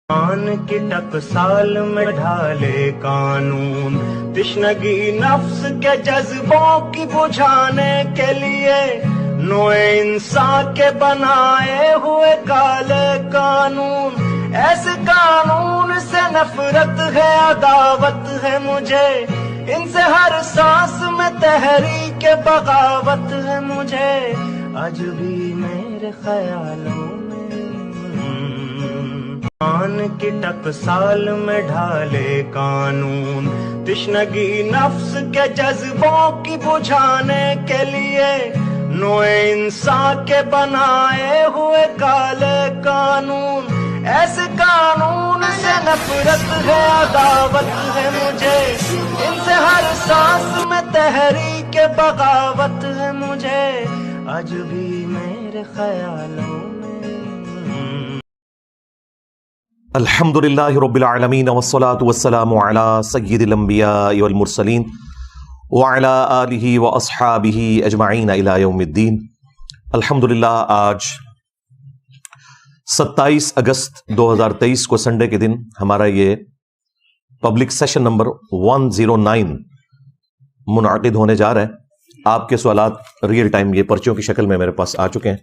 آن کی ٹکسال میں ڈھالے قانون، تشنگی نفس کے جذبوں کی بجھانے کے لیے، نوع انسان کے بنائے ہوئے کالے قانون، ایسے قانون سے نفرت ہے، عداوت ہے مجھے، ان سے ہر سانس میں تحریک بغاوت ہے مجھے، آج بھی میرے خیالوں آن کی ٹکسال میں ڈھالے قانون، تشنگی نفس کے جذبوں کی بجھانے کے لیے، نوع انسان کے بنائے ہوئے کالے قانون، ایسے قانون سے نفرت ہے، عداوت ہے مجھے، ان سے ہر سانس میں تحریک بغاوت ہے مجھے، آج بھی میرے خیالوں الحمدللہ رب العالمین والصلاة والسلام علی سید الانبیاء والمرسلین وعلی آلہ واصحابہ اجمعین الی یوم الدین۔ الحمدللہ آج 27 اگست 2023 کو سنڈے کے دن ہمارا یہ پبلک سیشن نمبر 109 منعقد ہونے جا رہا ہے۔ آپ کے سوالات ریئل ٹائم یہ پرچیوں کی شکل میں میرے پاس آ چکے ہیں،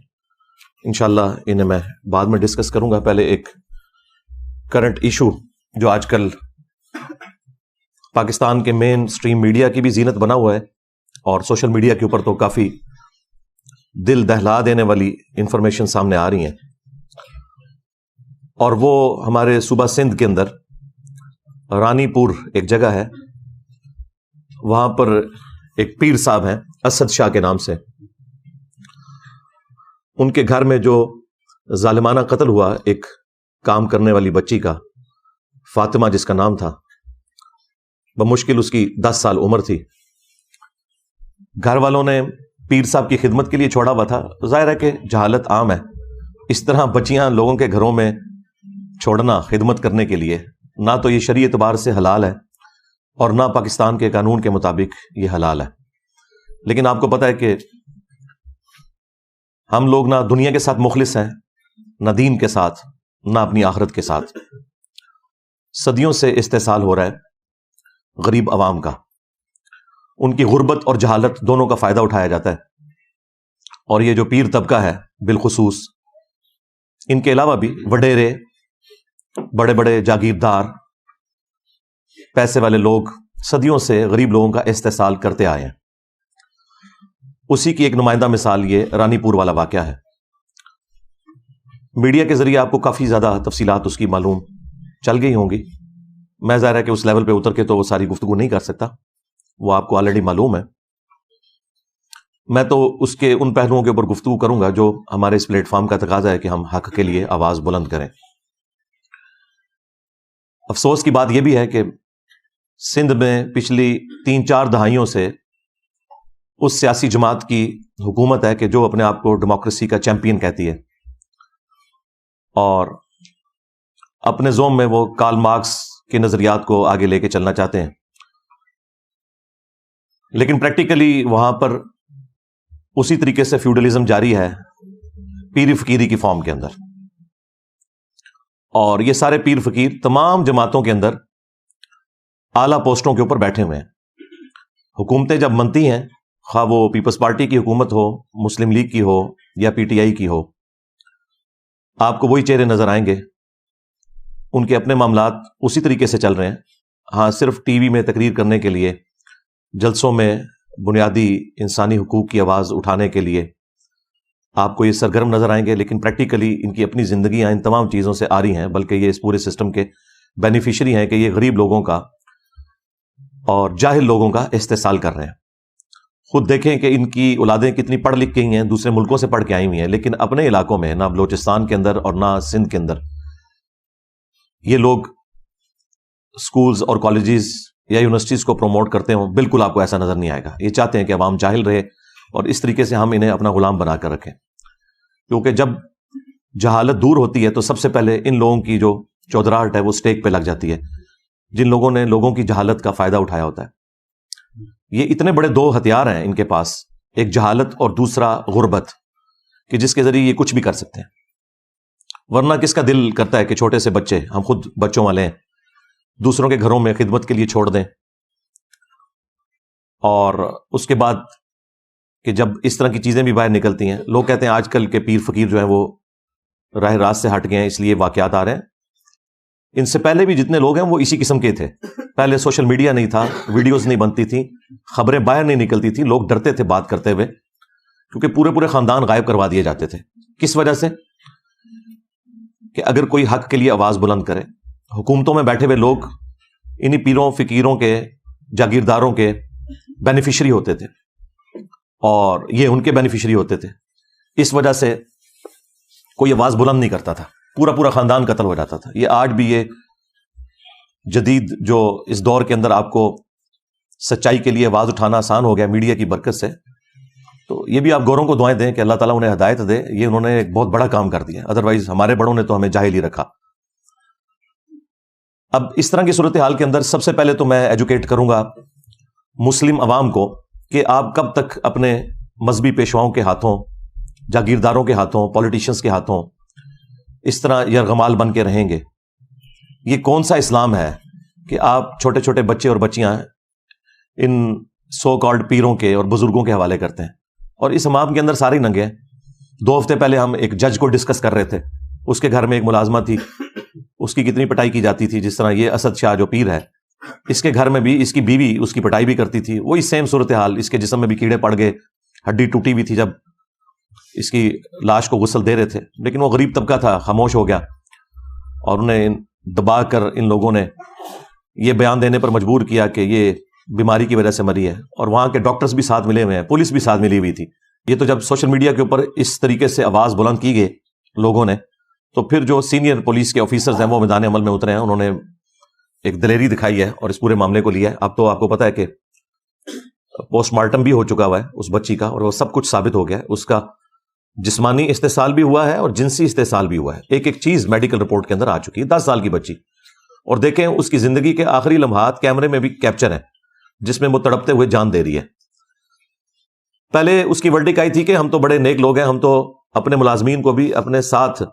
انشاءاللہ انہیں میں بعد میں ڈسکس کروں گا۔ پہلے ایک کرنٹ ایشو جو آج کل پاکستان کے مین سٹریم میڈیا کی بھی زینت بنا ہوا ہے، اور سوشل میڈیا کے اوپر تو کافی دل دہلا دینے والی انفارمیشن سامنے آ رہی ہیں، اور وہ ہمارے صوبہ سندھ کے اندر رانی پور ایک جگہ ہے، وہاں پر ایک پیر صاحب ہیں اسد شاہ کے نام سے، ان کے گھر میں جو ظالمانہ قتل ہوا ایک کام کرنے والی بچی کا، فاطمہ جس کا نام تھا، بمشکل اس کی 10 سال عمر تھی۔ گھر والوں نے پیر صاحب کی خدمت کے لیے چھوڑا ہوا تھا، ظاہر ہے کہ جہالت عام ہے، اس طرح بچیاں لوگوں کے گھروں میں چھوڑنا خدمت کرنے کے لیے نہ تو یہ شرعی اعتبار سے حلال ہے، اور نہ پاکستان کے قانون کے مطابق یہ حلال ہے۔ لیکن آپ کو پتہ ہے کہ ہم لوگ نہ دنیا کے ساتھ مخلص ہیں، نہ دین کے ساتھ، نہ اپنی آخرت کے ساتھ۔ صدیوں سے استحصال ہو رہا ہے غریب عوام کا، ان کی غربت اور جہالت دونوں کا فائدہ اٹھایا جاتا ہے، اور یہ جو پیر طبقہ ہے بالخصوص، ان کے علاوہ بھی وڈیرے، بڑے بڑے جاگیردار، پیسے والے لوگ صدیوں سے غریب لوگوں کا استحصال کرتے آئے ہیں۔ اسی کی ایک نمائندہ مثال یہ رانی پور والا واقعہ ہے۔ میڈیا کے ذریعے آپ کو کافی زیادہ تفصیلات اس کی معلوم چل گئی ہوں گی، میں ظاہر ہے کہ اس لیول پہ اتر کے تو وہ ساری گفتگو نہیں کر سکتا، وہ آپ کو آلریڈی معلوم ہے۔ میں تو اس کے ان پہلوؤں کے اوپر گفتگو کروں گا جو ہمارے اس پلیٹ فارم کا تقاضا ہے کہ ہم حق کے لیے آواز بلند کریں۔ افسوس کی بات یہ بھی ہے کہ سندھ میں پچھلی 3-4 دہائیوں سے اس سیاسی جماعت کی حکومت ہے کہ جو اپنے آپ کو ڈیموکریسی کا چیمپئن کہتی ہے، اور اپنے زوم میں وہ کارل مارکس کے نظریات کو آگے لے کے چلنا چاہتے ہیں، لیکن پریکٹیکلی وہاں پر اسی طریقے سے فیوڈلزم جاری ہے، پیر فقیری کی فارم کے اندر، اور یہ سارے پیر فقیر تمام جماعتوں کے اندر اعلیٰ پوسٹوں کے اوپر بیٹھے ہوئے ہیں۔ حکومتیں جب بنتی ہیں، خواہ وہ پیپلز پارٹی کی حکومت ہو، مسلم لیگ کی ہو یا پی ٹی آئی کی ہو، آپ کو وہی چہرے نظر آئیں گے، ان کے اپنے معاملات اسی طریقے سے چل رہے ہیں۔ ہاں، صرف ٹی وی میں تقریر کرنے کے لیے، جلسوں میں بنیادی انسانی حقوق کی آواز اٹھانے کے لیے آپ کو یہ سرگرم نظر آئیں گے، لیکن پریکٹیکلی ان کی اپنی زندگیاں ان تمام چیزوں سے آ رہی ہیں، بلکہ یہ اس پورے سسٹم کے بینیفیشری ہیں کہ یہ غریب لوگوں کا اور جاہل لوگوں کا استحصال کر رہے ہیں۔ خود دیکھیں کہ ان کی اولادیں کتنی پڑھ لکھ گئی ہیں، دوسرے ملکوں سے پڑھ کے آئی ہوئی ہیں، لیکن اپنے علاقوں میں، نہ بلوچستان کے اندر اور نہ سندھ کے اندر، یہ لوگ سکولز اور کالجز یا یونیورسٹیز کو پروموٹ کرتے ہوں، بالکل آپ کو ایسا نظر نہیں آئے گا۔ یہ چاہتے ہیں کہ عوام جاہل رہے، اور اس طریقے سے ہم انہیں اپنا غلام بنا کر رکھیں، کیونکہ جب جہالت دور ہوتی ہے تو سب سے پہلے ان لوگوں کی جو چودراہٹ ہے وہ سٹیک پہ لگ جاتی ہے، جن لوگوں نے لوگوں کی جہالت کا فائدہ اٹھایا ہوتا ہے۔ یہ اتنے بڑے 2 ہتھیار ہیں ان کے پاس، ایک جہالت اور دوسرا غربت، کہ جس کے ذریعے یہ کچھ بھی کر سکتے ہیں۔ ورنہ کس کا دل کرتا ہے کہ چھوٹے سے بچے، ہم خود بچوں والے ہیں، دوسروں کے گھروں میں خدمت کے لیے چھوڑ دیں؟ اور اس کے بعد کہ جب اس طرح کی چیزیں بھی باہر نکلتی ہیں، لوگ کہتے ہیں آج کل کے پیر فقیر جو ہیں وہ راہ راست سے ہٹ گئے ہیں، اس لیے واقعات آ رہے ہیں۔ ان سے پہلے بھی جتنے لوگ ہیں وہ اسی قسم کے تھے۔ پہلے سوشل میڈیا نہیں تھا، ویڈیوز نہیں بنتی تھیں، خبریں باہر نہیں نکلتی تھیں، لوگ ڈرتے تھے بات کرتے ہوئے، کیونکہ پورے خاندان غائب کروا دیے جاتے تھے۔ کس وجہ سے؟ کہ اگر کوئی حق کے لیے آواز بلند کرے، حکومتوں میں بیٹھے ہوئے لوگ انہی پیروں فقیروں کے، جاگیرداروں کے بینیفیشری ہوتے تھے، اور یہ ان کے بینیفیشری ہوتے تھے۔ اس وجہ سے کوئی آواز بلند نہیں کرتا تھا، پورا خاندان قتل ہو جاتا تھا۔ یہ آج بھی یہ جدید جو اس دور کے اندر آپ کو سچائی کے لیے آواز اٹھانا آسان ہو گیا میڈیا کی برکت سے، تو یہ بھی آپ گوروں کو دعائیں دیں کہ اللہ تعالیٰ انہیں ہدایت دے۔ یہ انہوں نے ایک بہت بڑا کام کر دیا، ادروائز ہمارے بڑوں نے تو ہمیں جاہل ہی رکھا۔ اب اس طرح کی صورتحال کے اندر سب سے پہلے تو میں ایجوکیٹ کروں گا مسلم عوام کو کہ آپ کب تک اپنے مذہبی پیشواؤں کے ہاتھوں، جاگیرداروں کے ہاتھوں، پولیٹیشنز کے ہاتھوں اس طرح یرغمال بن کے رہیں گے؟ یہ کون سا اسلام ہے کہ آپ چھوٹے چھوٹے بچے اور بچیاں ان سو کالڈ پیروں کے اور بزرگوں کے حوالے کرتے ہیں؟ اور اس امام کے اندر سارے ننگے ہیں۔ 2 ہفتے پہلے ہم ایک جج کو ڈسکس کر رہے تھے، اس کے گھر میں ایک ملازمہ تھی، اس کی کتنی پٹائی کی جاتی تھی، جس طرح یہ اسد شاہ جو پیر ہے اس کے گھر میں بھی اس کی بیوی اس کی پٹائی بھی کرتی تھی، وہی سیم صورتحال، اس کے جسم میں بھی کیڑے پڑ گئے، ہڈی ٹوٹی ہوئی تھی جب اس کی لاش کو غسل دے رہے تھے، لیکن وہ غریب طبقہ تھا، خاموش ہو گیا، اور انہیں دبا کر ان لوگوں نے یہ بیان دینے پر مجبور کیا کہ یہ بیماری کی وجہ سے مری ہے، اور وہاں کے ڈاکٹرز بھی ساتھ ملے ہوئے ہیں، پولیس بھی ساتھ ملی ہوئی تھی۔ یہ تو جب سوشل میڈیا کے اوپر اس طریقے سے آواز بلند کی گئی لوگوں نے، تو پھر جو سینئر پولیس کے آفیسرز ہیں وہ میدان عمل میں اترے ہیں، انہوں نے ایک دلیری دکھائی ہے اور اس پورے معاملے کو لیا ہے۔ اب تو آپ کو پتا ہے کہ پوسٹ مارٹم بھی ہو چکا ہوا ہے اس بچی کا، اور وہ سب کچھ ثابت ہو گیا ہے، اس کا جسمانی استحصال بھی ہوا ہے اور جنسی استحصال بھی ہوا ہے، ایک چیز میڈیکل رپورٹ کے اندر آ چکی ہے۔ 10 سال کی بچی، اور دیکھیں اس کی زندگی کے آخری لمحات کیمرے میں بھی کیپچر ہیں، جس میں وہ تڑپتے ہوئے جان دے رہی ہے۔ پہلے اس کی ورڈک آئی تھی کہ ہم تو بڑے نیک لوگ ہیں، ہم تو اپنے ملازمین کو بھی اپنے ساتھ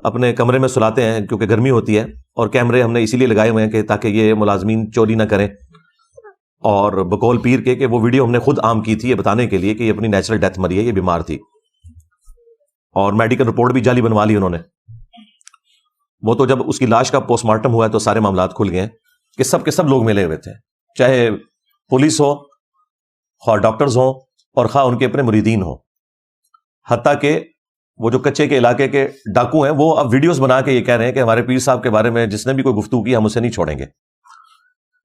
اپنے کمرے میں سلاتے ہیں کیونکہ گرمی ہوتی ہے، اور کیمرے ہم نے اسی لیے لگائے ہوئے ہیں کہ تاکہ یہ ملازمین چوری نہ کریں، اور بقول پیر کے کہ وہ ویڈیو ہم نے خود عام کی تھی یہ بتانے کے لیے کہ یہ اپنی نیچرل ڈیتھ مری ہے، یہ بیمار تھی، اور میڈیکل رپورٹ بھی جعلی بنوا لی انہوں نے۔ وہ تو جب اس کی لاش کا پوسٹ مارٹم ہوا ہے تو سارے معاملات کھل گئے کہ سب کے سب لوگ ملے ہوئے تھے، چاہے پولیس ہو، خواہ ڈاکٹرز ہوں، اور خواہ ان کے اپنے مریدین ہوں، حتیٰ کہ وہ جو کچے کے علاقے کے ڈاکو ہیں وہ اب ویڈیوز بنا کے یہ کہہ رہے ہیں کہ ہمارے پیر صاحب کے بارے میں جس نے بھی کوئی گفتگو کی ہم اسے نہیں چھوڑیں گے۔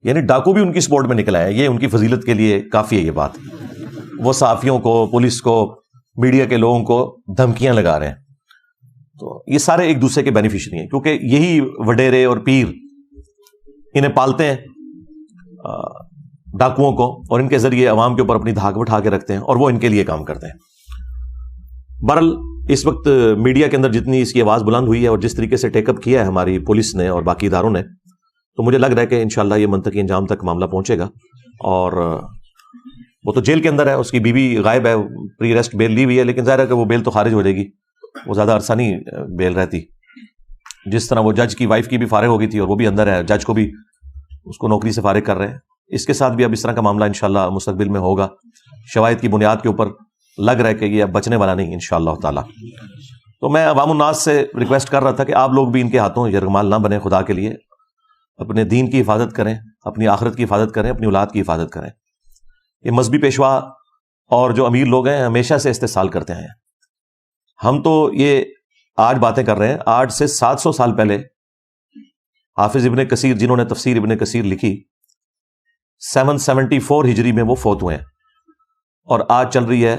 یعنی ڈاکو بھی ان کی سپورٹ میں نکل آئے، یہ ان کی فضیلت کے لیے کافی ہے یہ بات۔ وہ صحافیوں کو، پولیس کو، میڈیا کے لوگوں کو دھمکیاں لگا رہے ہیں، تو یہ سارے ایک دوسرے کے بینیفیشری ہیں، کیونکہ یہی وڈیرے اور پیر انہیں پالتے ہیں ڈاکوؤں کو، اور ان کے ذریعے عوام کے اوپر اپنی دھاک بٹھا کے رکھتے ہیں، اور وہ ان کے لیے کام کرتے ہیں۔ بہرحال اس وقت میڈیا کے اندر جتنی اس کی آواز بلند ہوئی ہے اور جس طریقے سے ٹیک اپ کیا ہے ہماری پولیس نے اور باقی اداروں نے، تو مجھے لگ رہا ہے کہ انشاءاللہ یہ منطقی انجام تک معاملہ پہنچے گا۔ اور وہ تو جیل کے اندر ہے، اس کی بیوی غائب ہے، پری ریسٹ بیل لی ہوئی ہے، لیکن ظاہر ہے کہ وہ بیل تو خارج ہو جائے گی، وہ زیادہ عرصہ نہیں بیل رہتی۔ جس طرح وہ جج کی وائف کی بھی فارغ ہو گئی تھی اور وہ بھی اندر ہے، جج کو بھی اس کو نوکری سے فارغ کر رہے ہیں، اس کے ساتھ بھی اب اس طرح کا معاملہ انشاءاللہ مستقبل میں ہوگا، شواہد کی بنیاد کے اوپر لگ رہا ہے کہ یہ اب بچنے والا نہیں انشاءاللہ تعالی۔ تو میں عوام الناس سے ریکویسٹ کر رہا تھا کہ آپ لوگ بھی ان کے ہاتھوں یرغمال نہ بنیں، خدا کے لیے اپنے دین کی حفاظت کریں، اپنی آخرت کی حفاظت کریں، اپنی اولاد کی حفاظت کریں۔ یہ مذہبی پیشوا اور جو امیر لوگ ہیں ہمیشہ سے استحصال کرتے ہیں، ہم تو یہ آج باتیں کر رہے ہیں، آج سے 700 سال پہلے حافظ ابن کثیر جنہوں نے تفسیر ابن کثیر لکھی 774 ہجری میں وہ فوت ہوئے ہیں، اور آج چل رہی ہے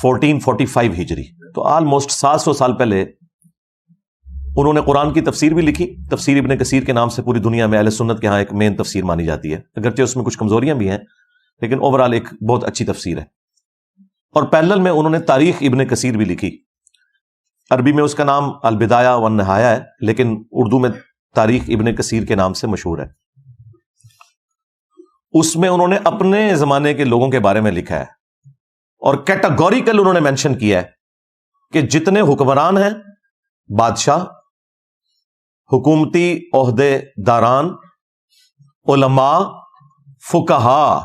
1445 ہجری، تو آلموسٹ 700 سال پہلے انہوں نے قرآن کی تفسیر بھی لکھی۔ تفسیر ابن کثیر کے نام سے پوری دنیا میں اہل سنت کے ہاں ایک مین تفسیر مانی جاتی ہے، اگرچہ اس میں کچھ کمزوریاں بھی ہیں، لیکن اوورال ایک بہت اچھی تفسیر ہے۔ اور پیرلل میں انہوں نے تاریخ ابن کثیر بھی لکھی، عربی میں اس کا نام البدایہ والنہایہ ہے، لیکن اردو میں تاریخ ابن کثیر کے نام سے مشہور ہے۔ اس میں انہوں نے اپنے زمانے کے لوگوں کے بارے میں لکھا ہے، اور کیٹاگوریکل انہوں نے مینشن کیا ہے کہ جتنے حکمران ہیں بادشاہ، حکومتی عہدے داران، علماء، فقہا،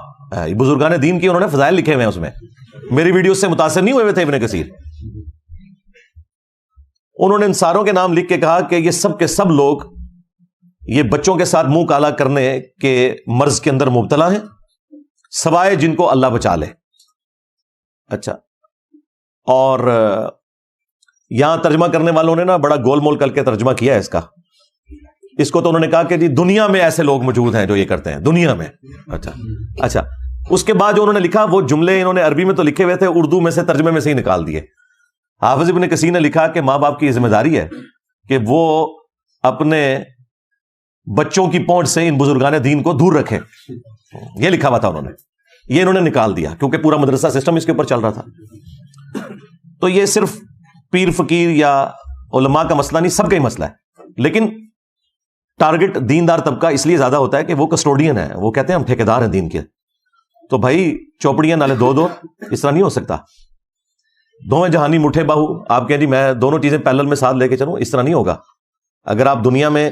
بزرگان دین کی انہوں نے فضائل لکھے ہوئے ہیں اس میں. میری ویڈیو سے متاثر نہیں ہوئے تھے ابن کثیر. انہوں نے ان ساروں کے نام لکھ کے کہا کہ یہ سب کے سب لوگ یہ بچوں کے ساتھ منہ کالا کرنے کے مرض کے اندر مبتلا ہیں، سوائے جن کو اللہ بچا لے. اچھا، اور یہاں ترجمہ کرنے والوں نے نا بڑا گول مول کر کے ترجمہ کیا ہے اس کا. اس کو تو انہوں نے کہا کہ جی دنیا میں ایسے لوگ موجود ہیں جو یہ کرتے ہیں، دنیا میں. اچھا اس کے بعد جو انہوں نے لکھا وہ جملے انہوں نے عربی میں تو لکھے ہوئے تھے، اردو میں سے ترجمے میں سے ہی نکال دیے. حافظ ابن کثیر نے لکھا کہ ماں باپ کی ذمہ داری ہے کہ وہ اپنے بچوں کی پہنچ سے ان بزرگان دین کو دور رکھیں. یہ لکھا ہوا تھا انہوں نے، یہ انہوں نے نکال دیا کیونکہ پورا مدرسہ سسٹم اس کے اوپر چل رہا تھا. تو یہ صرف پیر فقیر یا علماء کا مسئلہ نہیں، سب کا ہی مسئلہ ہے. لیکن ٹارگٹ دیندار طبقہ اس لیے زیادہ ہوتا ہے کہ وہ کسٹوڈین ہے، وہ کہتے ہیں ہم ٹھیکیدار ہیں دین کے. تو بھائی چوپڑیاں نالے دو اس طرح نہیں ہو سکتا. دونوں جہانی مٹھے باہو، آپ کہیں جی میں دونوں چیزیں پیرلل میں ساتھ لے کے چلوں، اس طرح نہیں ہوگا. اگر آپ دنیا میں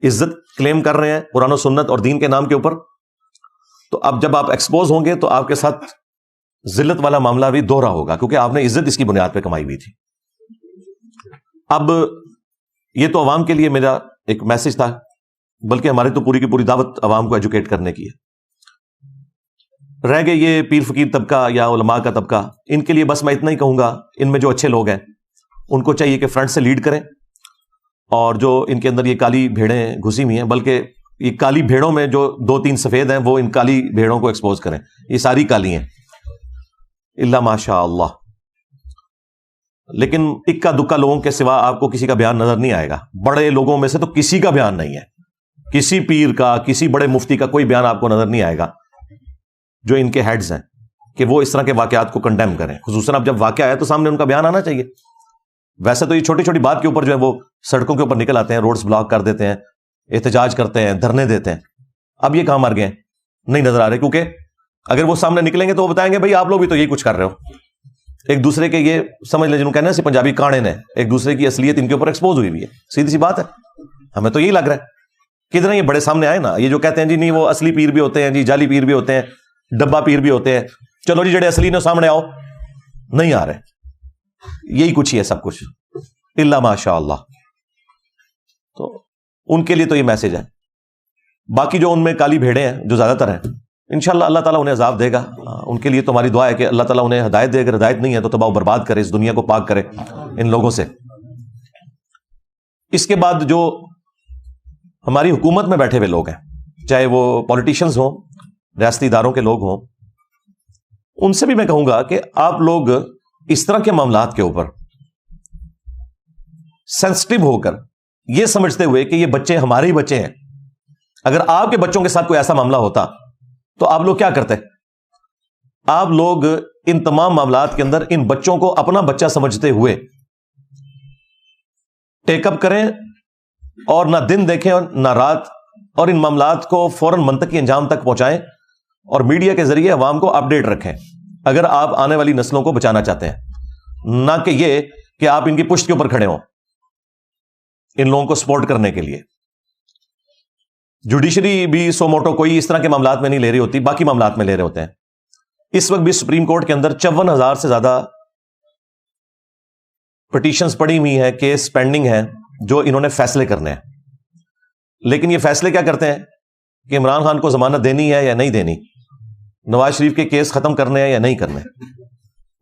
عزت کلیم کر رہے ہیں قرآن و سنت اور دین کے نام کے اوپر، تو اب جب آپ ایکسپوز ہوں گے تو آپ کے ساتھ ذلت والا معاملہ بھی دوہرا ہوگا، کیونکہ آپ نے عزت اس کی بنیاد پہ کمائی ہوئی تھی. اب یہ تو عوام کے لیے میرا ایک میسج تھا، بلکہ ہماری تو پوری کی پوری دعوت عوام کو ایجوکیٹ کرنے کی ہے. رہ گئے یہ پیر فقیر طبقہ یا علماء کا طبقہ، ان کے لیے بس میں اتنا ہی کہوں گا، ان میں جو اچھے لوگ ہیں ان کو چاہیے کہ فرنٹ سے لیڈ کریں، اور جو ان کے اندر یہ کالی بھیڑیں گھسی ہوئی ہیں، بلکہ یہ کالی بھیڑوں میں جو 2-3 سفید ہیں وہ ان کالی بھیڑوں کو ایکسپوز کریں. یہ ساری کالی ہیں الا ماشاء اللہ. لیکن اکا دکا لوگوں کے سوا آپ کو کسی کا بیان نظر نہیں آئے گا. بڑے لوگوں میں سے تو کسی کا بیان نہیں ہے، کسی پیر کا، کسی بڑے مفتی کا کوئی بیان آپ کو نظر نہیں آئے گا جو ان کے ہیڈز ہیں کہ وہ اس طرح کے واقعات کو کنڈیم کریں. خصوصاً اب جب واقعہ ہے تو سامنے ان کا بیان آنا چاہیے. ویسے تو یہ چھوٹی چھوٹی بات کے اوپر جو ہے وہ سڑکوں کے اوپر نکل آتے ہیں، روڈز بلاک کر دیتے ہیں، احتجاج کرتے ہیں، دھرنے دیتے ہیں. اب یہ کہاں مر گئے ہیں؟ نہیں نظر آ رہے، کیونکہ اگر وہ سامنے نکلیں گے تو وہ بتائیں گے بھائی آپ لوگ بھی تو یہی کچھ کر رہے ہو. ایک دوسرے کے یہ سمجھ لیں جنہوں کہنا ہے پنجابی کانے نے، ایک دوسرے کی اصلیت ان کے اوپر ایکسپوز ہوئی ہے. سیدھی سی بات ہے، ہمیں تو یہی لگ رہا ہے. کدھر یہ بڑے سامنے آئے نا، یہ جو کہتے ہیں جی نہیں وہ اصلی پیر بھی ہوتے ہیں، جی جعلی پیر بھی ہوتے ہیں، ڈبا پیر بھی ہوتے ہیں. چلو جی جڑے اصلی نے سامنے آؤ، نہیں آ رہے. یہی کچھ ہی ہے سب کچھ الا ماشاء اللہ. تو ان کے لیے تو یہ میسج ہے. باقی جو ان میں کالی بھیڑیں ہیں جو زیادہ تر ہیں، انشاءاللہ اللہ تعالیٰ انہیں عذاب دے گا. ان کے لیے تو ہماری دعا ہے کہ اللہ تعالیٰ انہیں ہدایت دے. اگر ہدایت نہیں ہے تو تباہ و برباد کرے، اس دنیا کو پاک کرے ان لوگوں سے. اس کے بعد جو ہماری حکومت میں بیٹھے ہوئے لوگ ہیں، چاہے وہ پولیٹیشنز ہوں، ریاستی اداروں کے لوگ ہوں، ان سے بھی میں کہوں گا کہ آپ لوگ اس طرح کے معاملات کے اوپر سینسٹیو ہو کر یہ سمجھتے ہوئے کہ یہ بچے ہمارے ہی بچے ہیں. اگر آپ کے بچوں کے ساتھ کوئی ایسا معاملہ ہوتا تو آپ لوگ کیا کرتے؟ آپ لوگ ان تمام معاملات کے اندر ان بچوں کو اپنا بچہ سمجھتے ہوئے ٹیک اپ کریں، اور نہ دن دیکھیں اور نہ رات، اور ان معاملات کو فوراً منطقی انجام تک پہنچائیں، اور میڈیا کے ذریعے عوام کو اپڈیٹ رکھیں اگر آپ آنے والی نسلوں کو بچانا چاہتے ہیں. نہ کہ یہ کہ آپ ان کی پشت کے اوپر کھڑے ہوں ان لوگوں کو سپورٹ کرنے کے لیے. جوڈیشری بھی سو موٹو کوئی اس طرح کے معاملات میں نہیں لے رہی ہوتی، باقی معاملات میں لے رہے ہوتے ہیں. اس وقت بھی سپریم کورٹ کے اندر 54,000 سے زیادہ پٹیشنز پڑی ہوئی ہیں، کیس پینڈنگ ہیں جو انہوں نے فیصلے کرنے ہیں. لیکن یہ فیصلے کیا کرتے ہیں کہ عمران خان کو ضمانت دینی ہے یا نہیں دینی، نواز شریف کے کیس ختم کرنے ہیں یا نہیں کرنے.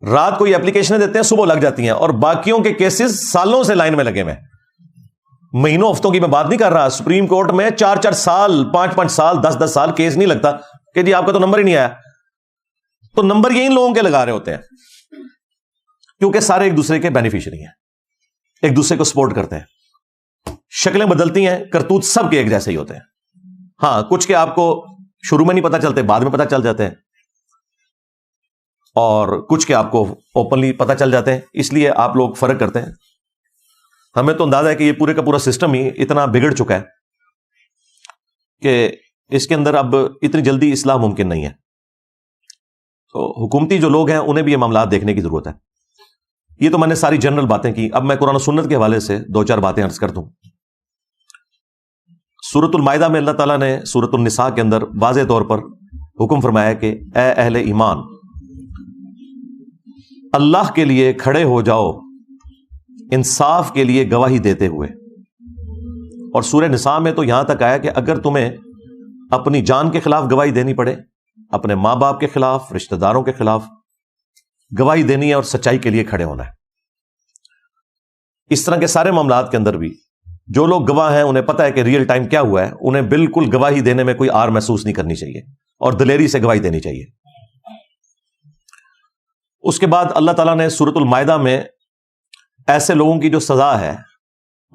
رات کو یہ اپلیکیشنیں دیتے ہیں، صبح لگ جاتی ہیں، اور باقیوں کے کیسز سالوں سے لائن میں لگے ہوئے ہیں. مہینوں ہفتوں کی میں بات نہیں کر رہا. سپریم کورٹ میں 4-4 سال، 5-5 سال، 10-10 سال کیس نہیں لگتا کہ جی آپ کا تو نمبر ہی نہیں آیا. تو نمبر یہ ان لوگوں کے لگا رہے ہوتے ہیں کیونکہ سارے ایک دوسرے کے بینیفیشری ہیں، ایک دوسرے کو سپورٹ کرتے ہیں. شکلیں بدلتی ہیں، کرتوت سب کے ایک جیسے ہی ہوتے ہیں. ہاں کچھ کے آپ کو شروع میں نہیں پتا چلتے، بعد میں پتا چل جاتے ہیں، اور کچھ کے آپ کو اوپنلی پتا چل جاتے ہیں. اس لیے آپ لوگ فرق کرتے ہیں. ہمیں تو اندازہ ہے کہ یہ پورے کا پورا سسٹم ہی اتنا بگڑ چکا ہے کہ اس کے اندر اب اتنی جلدی اصلاح ممکن نہیں ہے. تو حکومتی جو لوگ ہیں انہیں بھی یہ معاملات دیکھنے کی ضرورت ہے. یہ تو میں نے ساری جنرل باتیں کی. اب میں قرآن و سنت کے حوالے سے 2-4 باتیں عرض کر دوں. سورۃ المائدہ میں اللہ تعالیٰ نے سورۃ النساء کے اندر واضح طور پر حکم فرمایا کہ اے اہل ایمان، اللہ کے لیے کھڑے ہو جاؤ انصاف کے لیے گواہی دیتے ہوئے. اور سورہ نساء میں تو یہاں تک آیا کہ اگر تمہیں اپنی جان کے خلاف گواہی دینی پڑے، اپنے ماں باپ کے خلاف، رشتہ داروں کے خلاف گواہی دینی ہے اور سچائی کے لیے کھڑے ہونا ہے. اس طرح کے سارے معاملات کے اندر بھی جو لوگ گواہ ہیں انہیں پتہ ہے کہ ریئل ٹائم کیا ہوا ہے، انہیں بالکل گواہی دینے میں کوئی آر محسوس نہیں کرنی چاہیے اور دلیری سے گواہی دینی چاہیے. اس کے بعد اللہ تعالیٰ نے سورۃ المائدہ میں ایسے لوگوں کی جو سزا ہے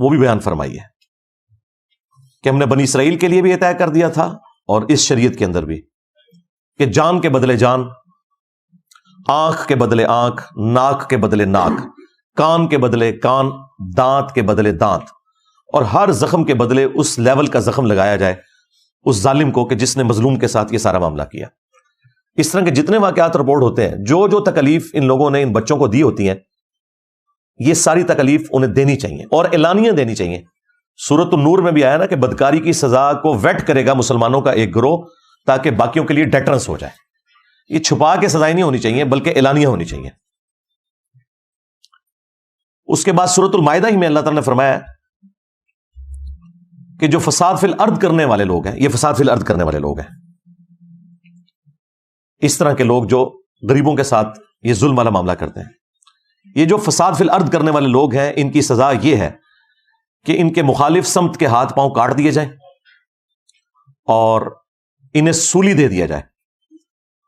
وہ بھی بیان فرمائی ہے کہ ہم نے بنی اسرائیل کے لیے بھی یہ طے کر دیا تھا اور اس شریعت کے اندر بھی کہ جان کے بدلے جان، آنکھ کے بدلے آنکھ، ناک کے بدلے ناک، کان کے بدلے کان، دانت کے بدلے دانت، اور ہر زخم کے بدلے اس لیول کا زخم لگایا جائے اس ظالم کو کہ جس نے مظلوم کے ساتھ یہ سارا معاملہ کیا. اس طرح کے جتنے واقعات رپورٹ ہوتے ہیں، جو تکلیف ان لوگوں نے ان بچوں کو دی ہوتی ہیں، یہ ساری تکلیف انہیں دینی چاہیے اور اعلانیہ دینی چاہیے. سورۃ النور میں بھی آیا نا کہ بدکاری کی سزا کو ویٹ کرے گا مسلمانوں کا ایک گروہ تاکہ باقیوں کے لیے ڈیٹرنس ہو جائے. یہ چھپا کے سزائیں نہیں ہونی چاہیے بلکہ اعلانیہ ہونی چاہیے. اس کے بعد سورۃ المائدہ ہی میں اللہ تعالیٰ نے فرمایا کہ جو فساد فی الارض کرنے والے لوگ ہیں، یہ فساد فی الارض کرنے والے لوگ ہیں. اس طرح کے لوگ جو غریبوں کے ساتھ یہ ظلم والا معاملہ کرتے ہیں، یہ جو فساد فی الارض کرنے والے لوگ ہیں، ان کی سزا یہ ہے کہ ان کے مخالف سمت کے ہاتھ پاؤں کاٹ دیے جائیں اور انہیں سولی دے دیا جائے.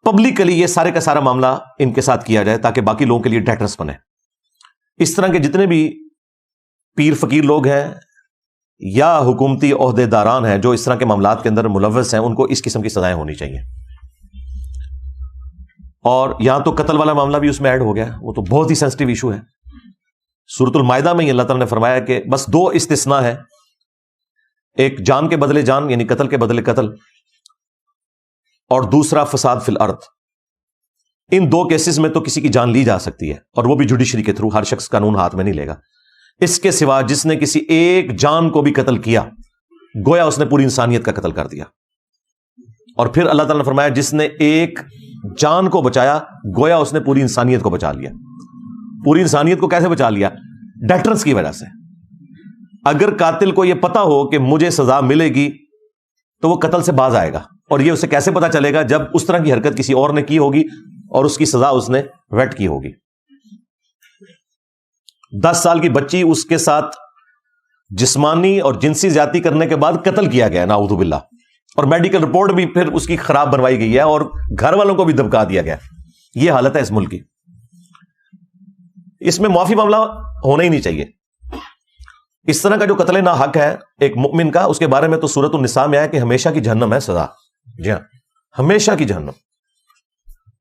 پبلکلی یہ سارے کا سارا معاملہ ان کے ساتھ کیا جائے تاکہ باقی لوگوں کے لیے ڈیٹرس بنے. اس طرح کے جتنے بھی پیر فقیر لوگ ہیں یا حکومتی عہدے داران ہیں جو اس طرح کے معاملات کے اندر ملوث ہیں، ان کو اس قسم کی سزائیں ہونی چاہیے. اور یہاں تو قتل والا معاملہ بھی اس میں ایڈ ہو گیا، وہ تو بہت ہی سینسٹیو ایشو ہے. سورۃ المائدہ میں اللہ تعالیٰ نے فرمایا کہ بس 2 استثناء ہے، ایک جان کے بدلے جان یعنی قتل کے بدلے قتل، اور دوسرا فساد فی الارض. ان 2 کیسز میں تو کسی کی جان لی جا سکتی ہے اور وہ بھی جوڈیشری کے تھرو، ہر شخص قانون ہاتھ میں نہیں لے گا. اس کے سوا جس نے کسی ایک جان کو بھی قتل کیا گویا اس نے پوری انسانیت کا قتل کر دیا. اور پھر اللہ تعالیٰ نے فرمایا جس نے ایک جان کو بچایا گویا اس نے پوری انسانیت کو بچا لیا. پوری انسانیت کو کیسے بچا لیا؟ ڈیٹرنس کی وجہ سے. اگر قاتل کو یہ پتا ہو کہ مجھے سزا ملے گی تو وہ قتل سے باز آئے گا. اور یہ اسے کیسے پتا چلے گا؟ جب اس طرح کی حرکت کسی اور نے کی ہوگی اور اس کی سزا اس نے ویٹ کی ہوگی. 10 سال کی بچی، اس کے ساتھ جسمانی اور جنسی زیادتی کرنے کے بعد قتل کیا گیا، نعوذ باللہ، اور میڈیکل رپورٹ بھی پھر اس کی خراب بنوائی گئی ہے اور گھر والوں کو بھی دبکا دیا گیا. یہ حالت ہے اس ملک کی. اس میں معافی معاملہ ہونا ہی نہیں چاہیے. اس طرح کا جو قتل نا حق ہے ایک مؤمن کا، اس کے بارے میں تو سورۃ النساء میں آیا کہ ہمیشہ کی جہنم ہے سزا. جی ہاں، ہمیشہ کی جہنم.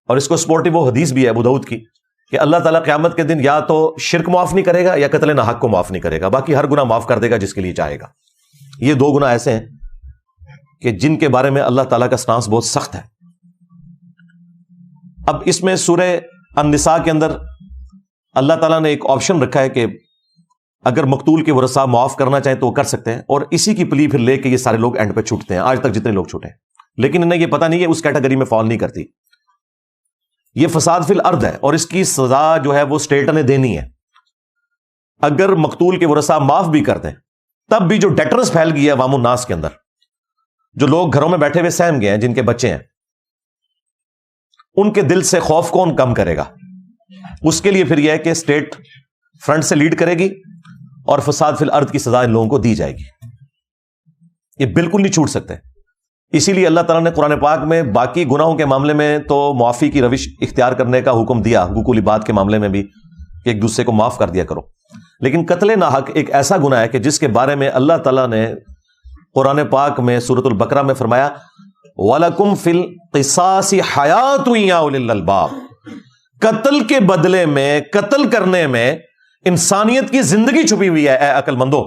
اور اس کو سپورٹیو وہ حدیث بھی ہے ابو داؤد کی کہ اللہ تعالیٰ قیامت کے دن یا تو شرک معاف نہیں کرے گا یا قتل نا حق کو معاف نہیں کرے گا، باقی ہر گناہ معاف کر دے گا جس کے لیے چاہے گا. یہ 2 گناہ ایسے ہیں کہ جن کے بارے میں اللہ تعالیٰ کا سٹانس بہت سخت ہے. اب اس میں سورہ النساء کے اندر اللہ تعالیٰ نے ایک آپشن رکھا ہے کہ اگر مقتول کے ورثاء معاف کرنا چاہیں تو وہ کر سکتے ہیں، اور اسی کی پلی پھر لے کے یہ سارے لوگ اینڈ پہ چھوٹتے ہیں. آج تک جتنے لوگ چھوٹے ہیں، لیکن انہیں یہ پتہ نہیں ہے اس کیٹیگری میں فال نہیں کرتی. یہ فساد فی الارض ہے اور اس کی سزا جو ہے وہ اسٹیٹ نے دینی ہے. اگر مقتول کے ورثاء معاف بھی کر دیں تب بھی جو ڈیٹرنس پھیل گئی ہے عوام الناس کے اندر، جو لوگ گھروں میں بیٹھے ہوئے سہم گئے ہیں، جن کے بچے ہیں، ان کے دل سے خوف کون کم کرے گا؟ اس کے لیے پھر یہ ہے کہ اسٹیٹ فرنٹ سے لیڈ کرے گی اور فساد فی الارض کی سزا ان لوگوں کو دی جائے گی. یہ بالکل نہیں چھوٹ سکتے. اسی لیے اللہ تعالیٰ نے قرآن پاک میں باقی گناہوں کے معاملے میں تو معافی کی روش اختیار کرنے کا حکم دیا، حقوق العباد کے معاملے میں بھی کہ ایک دوسرے کو معاف کر دیا کرو. لیکن قتل ناحق ایک ایسا گناہ ہے کہ جس کے بارے میں اللہ تعالیٰ نے قرآن پاک میں سورۃ البقرہ میں فرمایا وَلَكُمْ فِي الْقِصَاصِ حَيَاةٌ يَا أُولِي الْأَلْبَابِ. قتل کے بدلے میں، قتل کرنے میں انسانیت کی زندگی چھپی ہوئی ہے اے عقل مندو،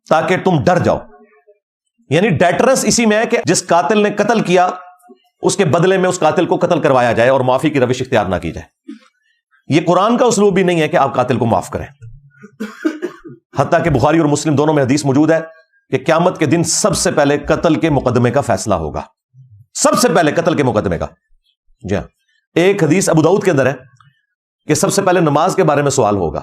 تاکہ تم ڈر جاؤ. یعنی ڈیٹرنس اسی میں ہے کہ جس قاتل نے قتل کیا اس کے بدلے میں اس قاتل کو قتل کروایا جائے اور معافی کی روش اختیار نہ کی جائے. یہ قرآن کا اسلوب بھی نہیں ہے کہ آپ قاتل کو معاف کریں. حتیٰ کہ بخاری اور مسلم دونوں میں حدیث موجود ہے کہ قیامت کے دن سب سے پہلے قتل کے مقدمے کا فیصلہ ہوگا. سب سے پہلے قتل کے مقدمے کا. جی ہاں, ایک حدیث ابو داؤد کے اندر ہے کہ سب سے پہلے نماز کے بارے میں سوال ہوگا,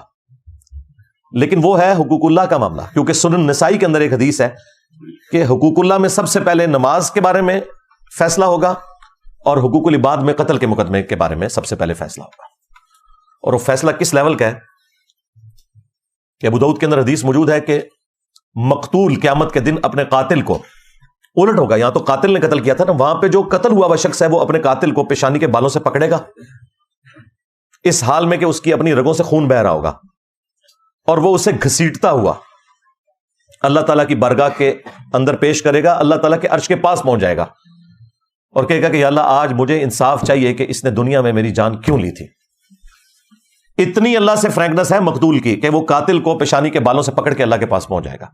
لیکن وہ ہے حقوق اللہ کا معاملہ, کیونکہ سنن نسائی کے اندر ایک حدیث ہے کہ حقوق اللہ میں سب سے پہلے نماز کے بارے میں فیصلہ ہوگا اور حقوق العباد میں قتل کے مقدمے کے بارے میں سب سے پہلے فیصلہ ہوگا. اور وہ فیصلہ کس لیول کا ہے کہ ابو داؤد کے اندر حدیث موجود ہے کہ مقتول قیامت کے دن اپنے قاتل کو الٹ ہوگا. یہاں تو قاتل نے قتل کیا تھا نا, وہاں پہ جو قتل ہوا وہ شخص ہے وہ اپنے قاتل کو پیشانی کے بالوں سے پکڑے گا, اس حال میں کہ اس کی اپنی رگوں سے خون بہ رہا ہوگا, اور وہ اسے گھسیٹتا ہوا اللہ تعالیٰ کی بارگاہ کے اندر پیش کرے گا. اللہ تعالیٰ کے عرش کے پاس پہنچ جائے گا اور کہے گا کہ یا اللہ آج مجھے انصاف چاہیے کہ اس نے دنیا میں میری جان کیوں لی تھی. اتنی اللہ سے فرینکنس ہے مقتول کی کہ وہ قاتل کو پیشانی کے بالوں سے پکڑ کے اللہ کے پاس پہنچ جائے گا.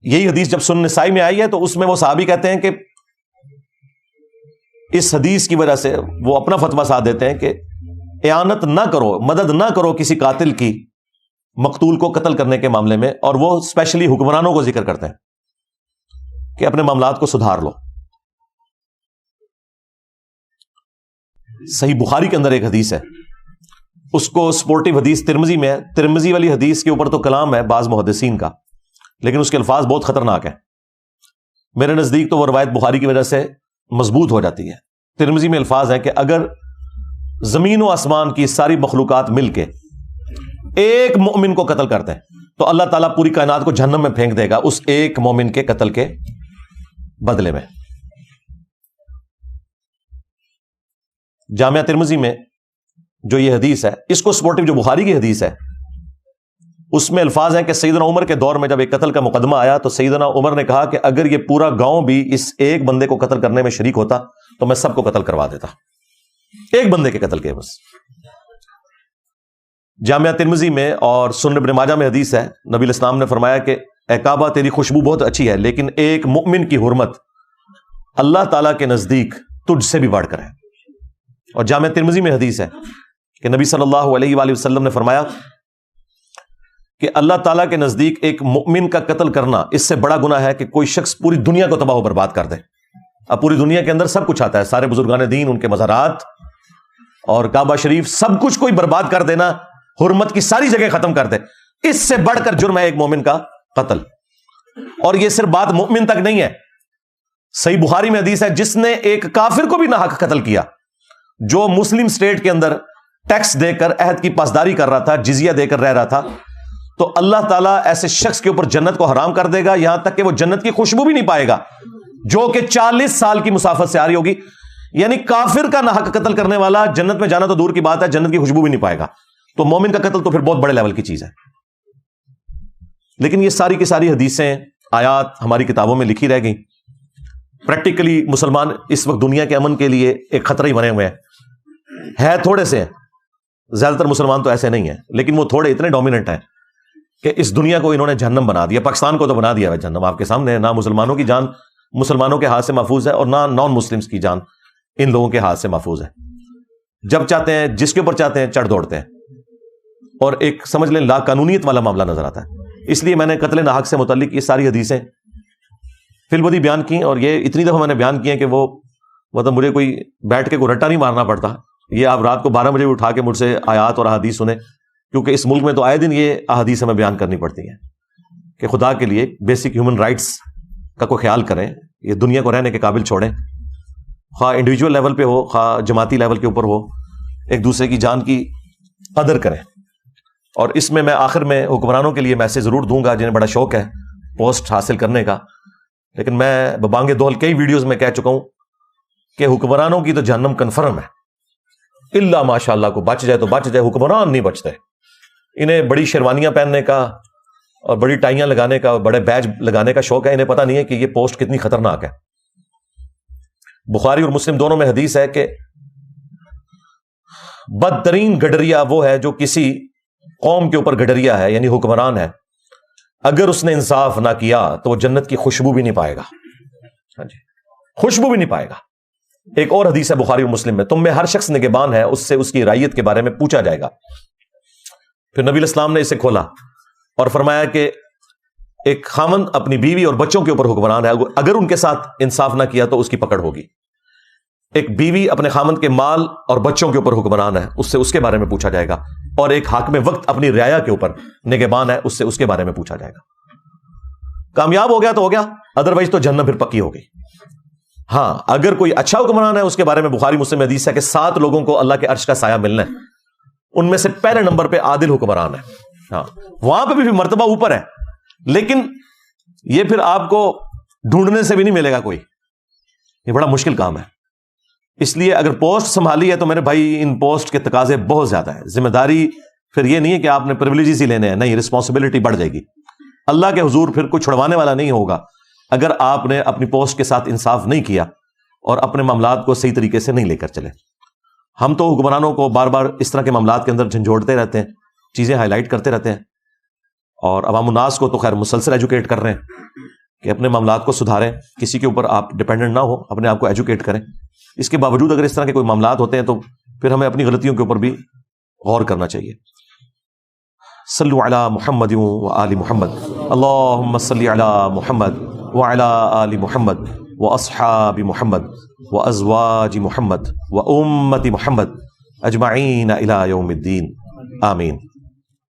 یہی حدیث جب سنن نسائی میں آئی ہے تو اس میں وہ صحابی کہتے ہیں کہ اس حدیث کی وجہ سے وہ اپنا فتویٰ ساتھ دیتے ہیں کہ اعانت نہ کرو, مدد نہ کرو کسی قاتل کی مقتول کو قتل کرنے کے معاملے میں, اور وہ اسپیشلی حکمرانوں کو ذکر کرتے ہیں کہ اپنے معاملات کو سدھار لو. صحیح بخاری کے اندر ایک حدیث ہے, اس کو سپورٹیو حدیث ترمذی میں ہے. ترمذی والی حدیث کے اوپر تو کلام ہے بعض محدثین کا, لیکن اس کے الفاظ بہت خطرناک ہیں. میرے نزدیک تو وہ روایت بخاری کی وجہ سے مضبوط ہو جاتی ہے. ترمذی میں الفاظ ہیں کہ اگر زمین و آسمان کی ساری مخلوقات مل کے ایک مومن کو قتل کرتے ہیں تو اللہ تعالیٰ پوری کائنات کو جہنم میں پھینک دے گا اس ایک مومن کے قتل کے بدلے میں. جامعہ ترمذی میں جو یہ حدیث ہے, اس کو سپورٹیو جو بخاری کی حدیث ہے, اس میں الفاظ ہیں کہ سیدنا عمر کے دور میں جب ایک قتل کا مقدمہ آیا تو سیدنا عمر نے کہا کہ اگر یہ پورا گاؤں بھی اس ایک بندے کو قتل کرنے میں شریک ہوتا تو میں سب کو قتل کروا دیتا, ایک بندے کے قتل کے بس. جامعہ ترمذی میں اور سنن ابن ماجہ میں حدیث ہے, نبی علیہ السلام نے فرمایا کہ اے کعبہ تیری خوشبو بہت اچھی ہے, لیکن ایک مؤمن کی حرمت اللہ تعالیٰ کے نزدیک تجھ سے بھی بڑھ کر ہے. اور جامعہ ترمذی میں حدیث ہے کہ نبی صلی اللہ علیہ وآلہ وسلم نے فرمایا کہ اللہ تعالیٰ کے نزدیک ایک مؤمن کا قتل کرنا اس سے بڑا گناہ ہے کہ کوئی شخص پوری دنیا کو تباہ و برباد کر دے. اب پوری دنیا کے اندر سب کچھ آتا ہے, سارے بزرگان دین, ان کے مزارات اور کعبہ شریف, سب کچھ کوئی برباد کر دینا, حرمت کی ساری جگہ ختم کر دے, اس سے بڑھ کر جرم ہے ایک مومن کا قتل. اور یہ صرف بات مومن تک نہیں ہے, صحیح بخاری میں حدیث ہے جس نے ایک کافر کو بھی ناحق قتل کیا, جو مسلم اسٹیٹ کے اندر ٹیکس دے کر عہد کی پاسداری کر رہا تھا, جزیہ دے کر رہ رہا تھا, تو اللہ تعالیٰ ایسے شخص کے اوپر جنت کو حرام کر دے گا, یہاں تک کہ وہ جنت کی خوشبو بھی نہیں پائے گا, جو کہ 40 سال کی مسافت سے آ رہی ہوگی. یعنی کافر کا ناحق قتل کرنے والا جنت میں جانا تو دور کی بات ہے, جنت کی خوشبو بھی نہیں پائے گا. تو مومن کا قتل تو پھر بہت بڑے لیول کی چیز ہے. لیکن یہ ساری کی ساری حدیثیں, آیات ہماری کتابوں میں لکھی رہ گئیں. پریکٹیکلی مسلمان اس وقت دنیا کے امن کے لیے ایک خطرہ ہی بنے ہوئے ہیں تھوڑے سے ہیں, زیادہ تر مسلمان تو ایسے نہیں ہیں, لیکن وہ تھوڑے اتنے ڈومیننٹ ہیں کہ اس دنیا کو انہوں نے جہنم بنا دیا. پاکستان کو تو بنا دیا ہے جہنم, آپ کے سامنے. نہ مسلمانوں کی جان مسلمانوں کے ہاتھ سے محفوظ ہے اور نہ نان مسلمز کی جان ان لوگوں کے ہاتھ سے محفوظ ہے. جب چاہتے ہیں جس کے اوپر چاہتے ہیں چڑھ دوڑتے ہیں, اور ایک سمجھ لیں لا قانونیت والا معاملہ نظر آتا ہے. اس لیے میں نے قتل ناحق سے متعلق یہ ساری حدیثیں فی البدی بیان کی, اور یہ اتنی دفعہ میں نے بیان کی ہیں کہ وہ مطلب مجھے کوئی بیٹھ کے کوئی رٹا نہیں مارنا پڑتا. یہ آپ رات کو 12 بجے اٹھا کے مجھ سے آیات اور احادیث سنیں, کیونکہ اس ملک میں تو آئے دن یہ احادیث ہمیں بیان کرنی پڑتی ہیں کہ خدا کے لیے بیسک ہیومن رائٹس کا کوئی خیال کریں, یہ دنیا کو رہنے کے قابل چھوڑیں, خواہ انڈیویجول لیول پہ ہو خواہ جماعتی لیول کے اوپر ہو, ایک دوسرے کی جان کی قدر کریں. اور اس میں آخر میں حکمرانوں کے لیے میسج ضرور دوں گا جنہیں بڑا شوق ہے پوسٹ حاصل کرنے کا, لیکن میں ببانگ دول کئی ویڈیوز میں کہہ چکا ہوں کہ حکمرانوں کی تو جہنم کنفرم ہے, اللہ ماشاء اللہ کو بچ جائے تو بچ جائے, حکمران نہیں بچتے. انہیں بڑی شیروانیاں پہننے کا اور بڑی ٹائیاں لگانے کا, بڑے بیج لگانے کا شوق ہے, انہیں پتہ نہیں ہے کہ یہ پوسٹ کتنی خطرناک ہے. بخاری اور مسلم دونوں میں حدیث ہے کہ بدترین گڈریا وہ ہے جو کسی قوم کے اوپر گڈریا ہے, یعنی حکمران ہے, اگر اس نے انصاف نہ کیا تو وہ جنت کی خوشبو بھی نہیں پائے گا. ہاں جی, خوشبو بھی نہیں پائے گا. ایک اور حدیث ہے بخاری اور مسلم میں، تم میں ہر شخص نگہبان ہے، اس سے اس کی رعیت کے بارے میں پوچھا جائے گا۔ پھر نبی علیہ السلام نے اسے کھولا اور فرمایا کہ ایک خاوند اپنی بیوی اور بچوں کے اوپر حکمران ہے، اگر ان کے ساتھ انصاف نہ کیا تو اس کی پکڑ ہوگی۔ ایک بیوی اپنے خاوند کے مال اور بچوں کے اوپر حکمران ہے، اس سے اس کے بارے میں پوچھا جائے گا۔ اور ایک حاکم وقت اپنی رعایا کے اوپر نگہبان ہے، اس سے اس کے بارے میں پوچھا جائے گا۔ کامیاب ہو گیا تو ہو گیا، ادروائز تو جنت پھر پکی ہو گئی۔ ہاں اگر کوئی اچھا حکمران ہے، اس کے بارے میں بخاری مسلم میں حدیث ہے کہ 7 لوگوں کو اللہ کے عرش کا سایہ ملنا ہے، ان میں سے پہلے نمبر پہ عادل حکمران ہے۔ ہاں وہاں پہ بھی مرتبہ اوپر ہے، لیکن یہ پھر آپ کو ڈھونڈنے سے بھی نہیں ملے گا کوئی، یہ بڑا مشکل کام ہے۔ اس لیے اگر پوسٹ سنبھالی ہے تو میرے بھائی ان پوسٹ کے تقاضے بہت زیادہ ہیں۔ ذمہ داری پھر یہ نہیں ہے کہ آپ نے پریویلیجز ہی لینے ہیں، نہیں، رسپانسبلٹی بڑھ جائے گی۔ اللہ کے حضور پھر کوئی چھڑوانے والا نہیں ہوگا اگر آپ نے اپنی پوسٹ کے ساتھ انصاف نہیں کیا اور اپنے معاملات کو صحیح طریقے سے نہیں لے کر چلے۔ ہم تو حکمرانوں کو بار بار اس طرح کے معاملات کے اندر جھنجھوڑتے رہتے ہیں، چیزیں ہائی لائٹ کرتے رہتے ہیں، اور عوام الناس کو تو خیر مسلسل ایجوکیٹ کر رہے ہیں کہ اپنے معاملات کو سدھاریں، کسی کے اوپر آپ ڈیپینڈنٹ نہ ہو، اپنے آپ کو ایجوکیٹ کریں۔ اس کے باوجود اگر اس طرح کے کوئی معاملات ہوتے ہیں تو پھر ہمیں اپنی غلطیوں کے اوپر بھی غور کرنا چاہیے۔ صلو علی محمد و آل محمد، اللہم صلی علی محمد وعلی آل محمد واصحاب محمد وازواج محمد وامت محمد اجمعین الی یوم الدین، آمین۔